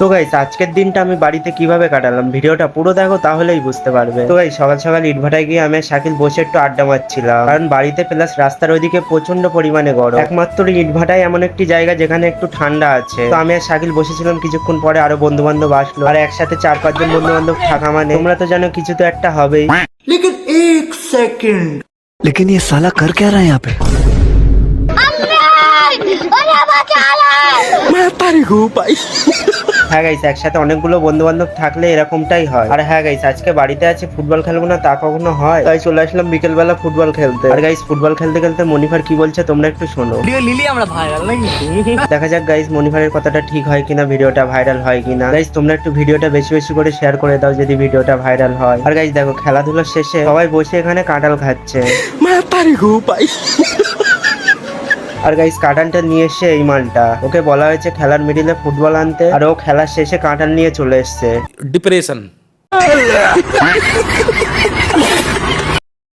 তো গাইস আজকের দিনটা আমি বাড়িতে কিভাবে কাটালাম ভিডিওটা পুরো দেখো তাহলেই বুঝতে পারবে। তো গাইস সকাল সকাল ইটভাটায় গিয়ে আমি শাকিল বসে একটু আড্ডা মারছিলাম, কারণ বাড়িতে প্লাস রাস্তার ওইদিকে প্রচন্ড পরিমাণে গরম। একমাত্র ইটভাটায় এমন একটি জায়গা যেখানে একটু ঠান্ডা আছে। তো আমি আর শাকিল বসেছিলাম, কিছুক্ষণ পরে আরো বন্ধু বান্ধব আসলো, আর একসাথে 4-5 জন বন্ধু বান্ধব থাকা মানে তোমরা তো জানো কিছু তো একটা হবেই। लेकिन एक सेकंड लेकिन ये साला कर क्या रहा है यहाँ पे? मैं तारी हूँ भाई। হ্যাঁ গাইস, একসাথে অনেকগুলো বন্ধু বান্ধব থাকলে এরকমটাই হয়। আর হ্যাঁ গাইস, আজকে বাড়িতে আছে, ফুটবল খেলবো না তা কখনো হয়? তাই চলে আসলাম বিকেল বেলা ফুটবল খেলতে। আর গাইস ফুটবল খেলতে খেলতে মনিফার কি বলছে তোমরা একটু শোনো। লিলি আমরা ভাইরাল নাকি? দেখা যাক গাইস মনিফারের কথাটা ঠিক হয় কিনা, ভিডিওটা ভাইরাল হয় কিনা। গাইস তোমরা একটু ভিডিওটা বেশি বেশি করে শেয়ার করে দাও যদি ভিডিওটা ভাইরাল হয়। আর গাইস দেখো খেলাধুলার শেষে সবাই বসে এখানে কাঁঠাল খাচ্ছে। मैं तारी हूँ भाई। আর গাইস কাঁঠালটা নিয়ে এসে এই মালটা, ওকে বলা হয়েছে খেলার মিডিলে ফুটবল আনতে, আর ও খেলার শেষে কাঁঠাল নিয়ে চলে এসছে। डिप्रेशन